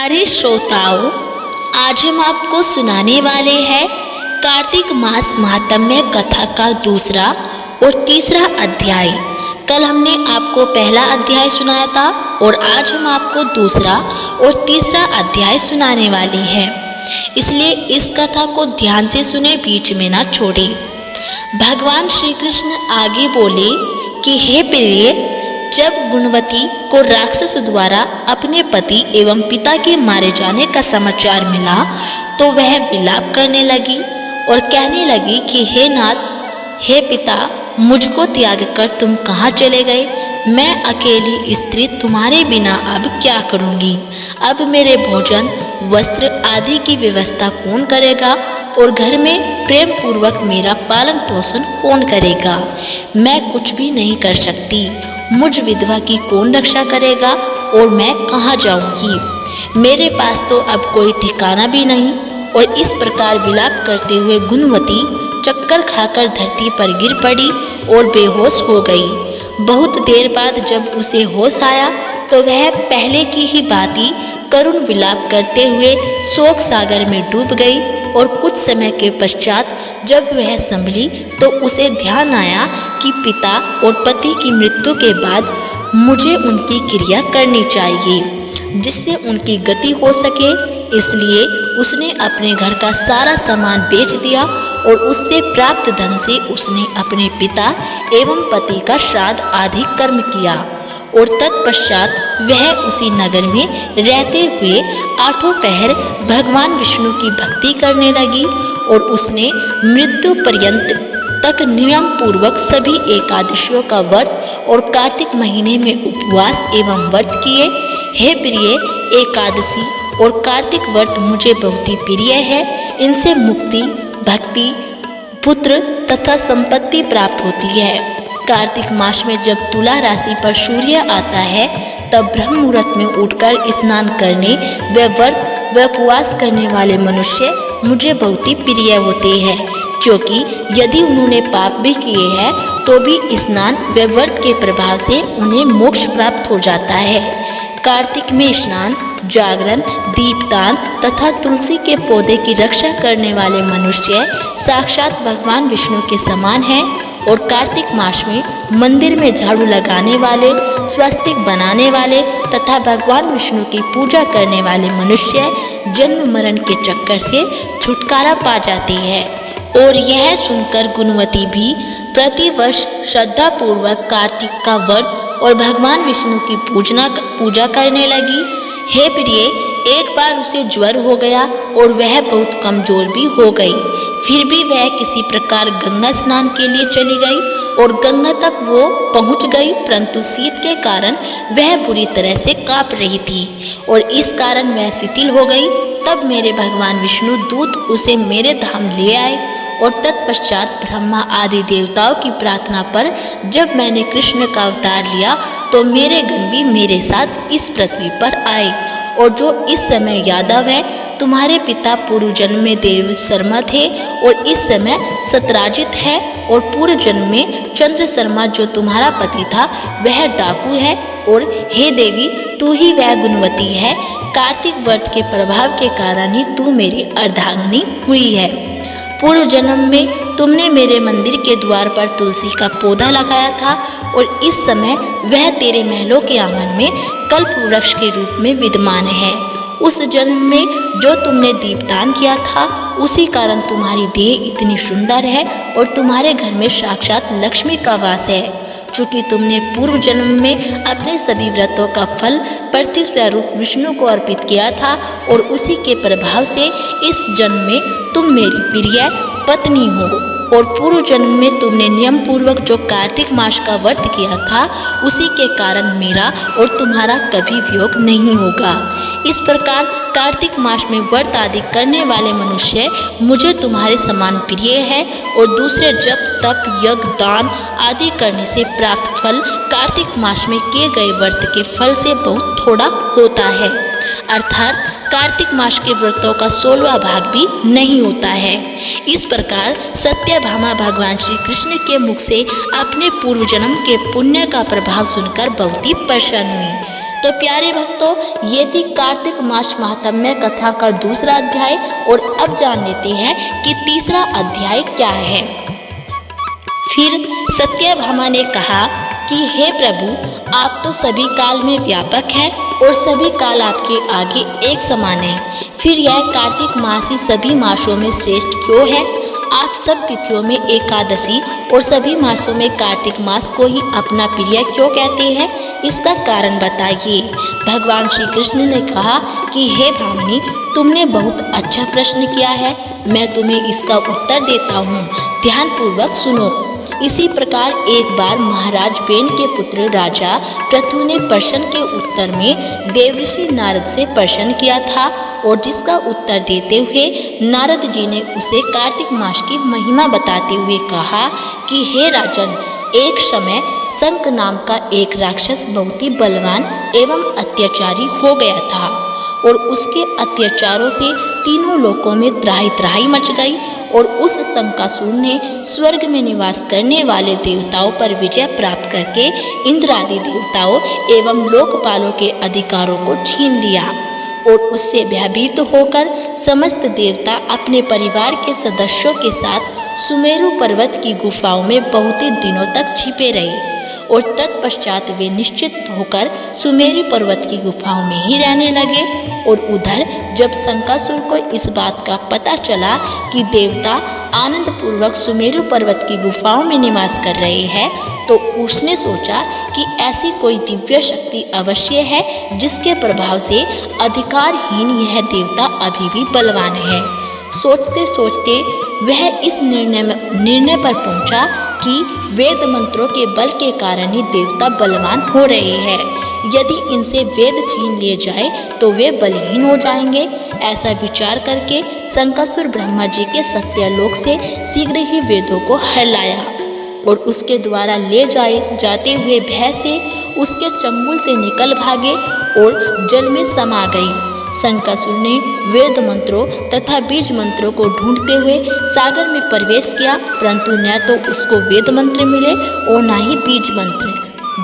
प्यारे श्रोताओं, आज हम आपको सुनाने वाले हैं कार्तिक मास महात्म्य कथा का दूसरा और तीसरा अध्याय। कल हमने आपको पहला अध्याय सुनाया था और आज हम आपको दूसरा और तीसरा अध्याय सुनाने वाले हैं, इसलिए इस कथा को ध्यान से सुने, बीच में ना छोड़े। भगवान श्री कृष्ण आगे बोले कि हे प्रिय, जब गुणवती को राक्षस द्वारा अपने पति एवं पिता के मारे जाने का समाचार मिला तो वह विलाप करने लगी और कहने लगी कि हे नाथ, हे पिता, मुझको त्याग कर तुम कहाँ चले गए? मैं अकेली स्त्री तुम्हारे बिना अब क्या करूँगी? अब मेरे भोजन, वस्त्र आदि की व्यवस्था कौन करेगा और घर में प्रेम पूर्वक मेरा पालन पोषण कौन करेगा? मैं कुछ भी नहीं कर सकती। मुझ विधवा की कौन रक्षा करेगा और मैं कहाँ जाऊँगी? मेरे पास तो अब कोई ठिकाना भी नहीं। और इस प्रकार विलाप करते हुए गुणवती चक्कर खाकर धरती पर गिर पड़ी और बेहोश हो गई। बहुत देर बाद जब उसे होश आया तो वह पहले की ही भांति करुण विलाप करते हुए शोक सागर में डूब गई। और कुछ समय के पश्चात जब वह संभली तो उसे ध्यान आया कि पिता और पति की मृत्यु के बाद मुझे उनकी क्रिया करनी चाहिए जिससे उनकी गति हो सके। इसलिए उसने अपने घर का सारा सामान बेच दिया और उससे प्राप्त धन से उसने अपने पिता एवं पति का श्राद्ध आदि कर्म किया। और तत्पश्चात वह उसी नगर में रहते हुए आठों पहर भगवान विष्णु की भक्ति करने लगी। और उसने मृत्यु पर्यंत तक नियम पूर्वक सभी एकादशियों का व्रत और कार्तिक महीने में उपवास एवं व्रत किए। हे प्रिय, एकादशी और कार्तिक व्रत मुझे बहुत ही प्रिय है। इनसे मुक्ति, भक्ति, पुत्र तथा संपत्ति प्राप्त होती है। कार्तिक मास में जब तुला राशि पर सूर्य आता है तब ब्रह्म मुहूर्त में उठकर स्नान करने व व्रत व उपवास करने वाले मनुष्य मुझे बहुत ही प्रिय होते हैं, क्योंकि यदि उन्होंने पाप भी किए हैं तो भी स्नान व व्रत के प्रभाव से उन्हें मोक्ष प्राप्त हो जाता है। कार्तिक में स्नान, जागरण, दीपदान तथा तुलसी के पौधे की रक्षा करने वाले मनुष्य साक्षात भगवान विष्णु के समान हैं। और कार्तिक मास में मंदिर में झाड़ू लगाने वाले, स्वस्तिक बनाने वाले तथा भगवान विष्णु की पूजा करने वाले मनुष्य जन्म मरण के चक्कर से छुटकारा पा जाते हैं। और यह सुनकर गुणवती भी प्रतिवर्ष श्रद्धा पूर्वक कार्तिक का व्रत और भगवान विष्णु की पूजा करने लगी। हे प्रिय, एक बार उसे ज्वर हो गया और वह बहुत कमजोर भी हो गई। फिर भी वह किसी प्रकार गंगा स्नान के लिए चली गई और गंगा तक वो पहुंच गई, परंतु शीत के कारण वह बुरी तरह से कांप रही थी और इस कारण वह शिथिल हो गई। तब मेरे भगवान विष्णु दूत उसे मेरे धाम ले आए और तत्पश्चात ब्रह्मा आदि देवताओं की प्रार्थना पर जब मैंने कृष्ण का अवतार लिया तो मेरे गण भी मेरे साथ इस पृथ्वी पर आए। और जो इस समय यादव है, तुम्हारे पिता पूर्व जन्म में देव शर्मा थे और इस समय सतराजित है। और पूर्व जन्म में चंद्र शर्मा जो तुम्हारा पति था वह डाकू है। और हे देवी, तू ही वह गुणवती है। कार्तिक व्रत के प्रभाव के कारण ही तू मेरी अर्धांगिनी हुई है। पूर्व जन्म में तुमने मेरे मंदिर के द्वार पर तुलसी का पौधा लगाया था और इस समय वह तेरे महलों के आंगन में कल्प वृक्ष के रूप में विद्यमान है। उस जन्म में जो तुमने दीपदान किया था उसी कारण तुम्हारी देह इतनी सुंदर है और तुम्हारे घर में साक्षात लक्ष्मी का वास है। चूँकि तुमने पूर्व जन्म में अपने सभी व्रतों का फल प्रतिस्वरूप विष्णु को अर्पित किया था और उसी के प्रभाव से इस जन्म में तुम मेरी प्रिय पत्नी हो। और पूर्व जन्म में तुमने नियम पूर्वक जो कार्तिक मास का व्रत किया था उसी के कारण मेरा और तुम्हारा कभी वियोग नहीं होगा। इस प्रकार कार्तिक मास में व्रत आदि करने वाले मनुष्य मुझे तुम्हारे समान प्रिय है। और दूसरे जप, तप, यज्ञ, दान आदि करने से प्राप्त फल कार्तिक मास में किए गए व्रत के फल से बहुत थोड़ा होता है। अर्थात कार्तिक मास के व्रतों का 16वां भाग भी नहीं होता है। इस प्रकार सत्यभामा भगवान श्री कृष्ण के मुख से अपने पूर्व जन्म के पुण्य का प्रभाव सुनकर बहुत ही प्रसन्न हुई। तो प्यारे भक्तों, ये थी कार्तिक मास महात्म्य कथा का दूसरा अध्याय। और अब जान लेते हैं कि तीसरा अध्याय क्या है। फिर सत्यभामा ने कहा कि हे प्रभु, आप तो सभी काल में व्यापक हैं और सभी काल आपके आगे एक समान है। फिर यह कार्तिक मास ही सभी मासों में श्रेष्ठ क्यों है? आप सब तिथियों में एकादशी और सभी मासों में कार्तिक मास को ही अपना प्रिय क्यों कहते हैं? इसका कारण बताइए। भगवान श्री कृष्ण ने कहा कि हे भामिनी, तुमने बहुत अच्छा प्रश्न किया है। मैं तुम्हें इसका उत्तर देता हूँ, ध्यानपूर्वक सुनो। इसी प्रकार एक बार महाराज बेन के पुत्र राजा पृथु ने प्रश्न के उत्तर में देवऋषि नारद से प्रश्न किया था, और जिसका उत्तर देते हुए नारद जी ने उसे कार्तिक मास की महिमा बताते हुए कहा कि हे राजन, एक समय शंख नाम का एक राक्षस बहुत ही बलवान एवं अत्याचारी हो गया था, और उसके अत्याचारों से तीनों लोकों में त्राही त्राही मच गई। और उस शंखासुर ने स्वर्ग में निवास करने वाले देवताओं पर विजय प्राप्त करके इंद्र आदि देवताओं एवं लोकपालों के अधिकारों को छीन लिया। और उससे भयभीत होकर समस्त देवता अपने परिवार के सदस्यों के साथ सुमेरु पर्वत की गुफाओं में बहुत ही दिनों तक छिपे रहे। और तत्पश्चात वे निश्चित होकर सुमेरु पर्वत की गुफाओं में ही रहने लगे। और उधर जब शंखासुर को इस बात का पता चला कि देवता आनंद पूर्वक सुमेरु पर्वत की गुफाओं में निवास कर रहे हैं, तो उसने सोचा कि ऐसी कोई दिव्य शक्ति अवश्य है जिसके प्रभाव से अधिकारहीन यह देवता अभी भी बलवान है। सोचते सोचते वह इस निर्णय पर पहुंचा कि वेद मंत्रों के बल के कारण ही देवता बलवान हो रहे हैं। यदि इनसे वेद छीन लिए जाए तो वे बलहीन हो जाएंगे। ऐसा विचार करके शंखासुर ब्रह्मा जी के सत्यलोक से शीघ्र ही वेदों को हर लाया, और उसके द्वारा ले जाते हुए भय से उसके चंगुल से निकल भागे और जल में समा गई। शंखासुर ने वेद मंत्रों तथा बीज मंत्रों को ढूंढते हुए सागर में प्रवेश किया, परंतु न तो उसको वेद मंत्र मिले और न ही बीज मंत्र।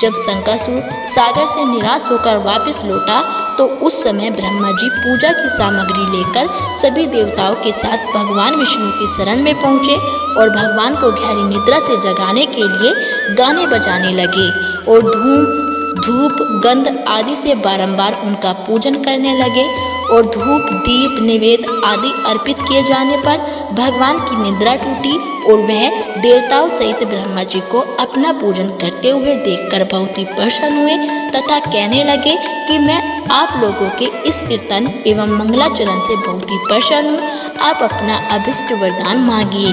जब शंखासुर सागर से निराश होकर वापस लौटा, तो उस समय ब्रह्मा जी पूजा की सामग्री लेकर सभी देवताओं के साथ भगवान विष्णु की शरण में पहुँचे और भगवान को गहरी निद्रा से जगाने के लिए गाने बजाने लगे, और धूप गंध आदि से बारंबार उनका पूजन करने लगे। और धूप दीप निवेद आदि अर्पित किए जाने पर भगवान की निद्रा टूटी, और वह देवताओं सहित ब्रह्मा जी को अपना पूजन करते हुए देखकर बहुत ही प्रसन्न हुए तथा कहने लगे कि मैं आप लोगों के इस कीर्तन एवं मंगलाचरण से बहुत ही प्रसन्न हूँ। आप अपना अभिष्ट वरदान मांगिए,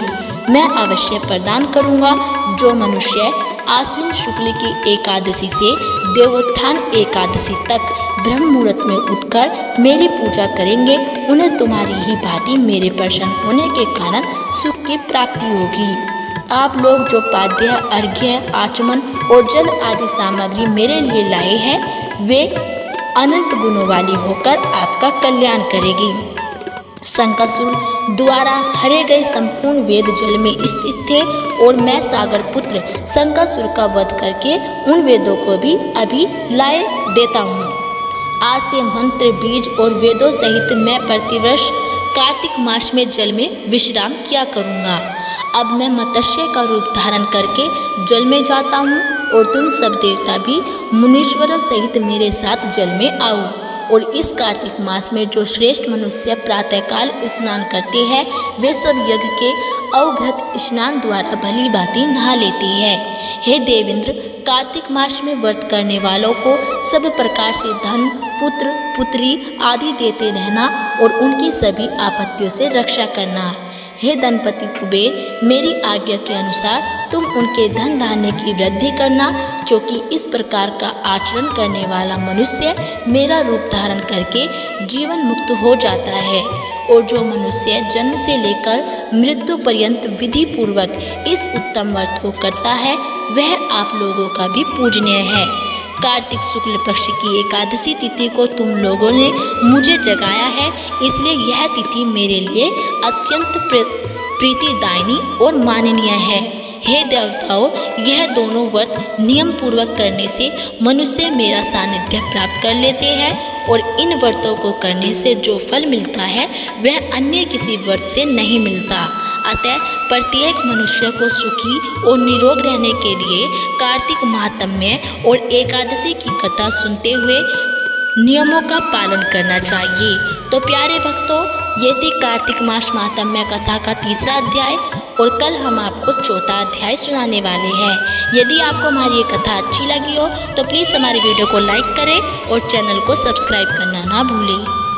मैं अवश्य प्रदान करूँगा। जो मनुष्य आश्विन शुक्ल की एकादशी से देवोत्थान एकादशी तक ब्रह्म मुहूर्त में उठकर मेरी पूजा करेंगे, उन्हें तुम्हारी ही भांति मेरे प्रसन्न होने के कारण सुख की प्राप्ति होगी। आप लोग जो पाद्य, अर्घ्य, आचमन और जल आदि सामग्री मेरे लिए लाए हैं, वे अनंत गुणों वाली होकर आपका कल्याण करेगी। शंखासुर द्वारा हरे गए संपूर्ण वेद जल में स्थित थे, और मैं सागर पुत्र शंखासुर का वध करके उन वेदों को भी अभी लाए देता हूँ। आज से मंत्र, बीज और वेदों सहित मैं प्रतिवर्ष कार्तिक मास में जल में विश्राम किया करूँगा। अब मैं मत्स्य का रूप धारण करके जल में जाता हूँ, और तुम सब देवता भी मुनीश्वरों सहित मेरे साथ जल में आओ। और इस कार्तिक मास में जो श्रेष्ठ मनुष्य प्रातःकाल स्नान करते हैं, वे सब यज्ञ के अवभृत स्नान द्वारा भली भांति नहा लेते हैं। हे देवेंद्र, कार्तिक मास में व्रत करने वालों को सब प्रकार से धन, पुत्र, पुत्री आदि देते रहना और उनकी सभी आपत्तियों से रक्षा करना। हे धनपति कुबेर, मेरी आज्ञा के अनुसार तुम उनके धन धान्य की वृद्धि करना, क्योंकि इस प्रकार का आचरण करने वाला मनुष्य मेरा रूप धारण करके जीवन मुक्त हो जाता है। और जो मनुष्य जन्म से लेकर मृत्यु पर्यंत विधि पूर्वक इस उत्तम व्रत को करता है, वह आप लोगों का भी पूजनीय है। कार्तिक शुक्ल पक्ष की एकादशी तिथि को तुम लोगों ने मुझे जगाया है, इसलिए यह तिथि मेरे लिए अत्यंत प्रीतिदायिनी और माननीय है। हे देवताओं, यह दोनों व्रत नियम पूर्वक करने से मनुष्य मेरा सानिध्य प्राप्त कर लेते हैं और इन व्रतों को करने से जो फल मिलता है वह अन्य किसी व्रत से नहीं मिलता। अतः प्रत्येक मनुष्य को सुखी और निरोग रहने के लिए कार्तिक महात्म्य और एकादशी की कथा सुनते हुए नियमों का पालन करना चाहिए। तो प्यारे भक्तों, ये थी कार्तिक मास महात्म्य कथा का तीसरा अध्याय और कल हम आपको चौथा अध्याय सुनाने वाले हैं। यदि आपको हमारी ये कथा अच्छी लगी हो तो प्लीज़ हमारे वीडियो को लाइक करें और चैनल को सब्सक्राइब करना ना भूलें।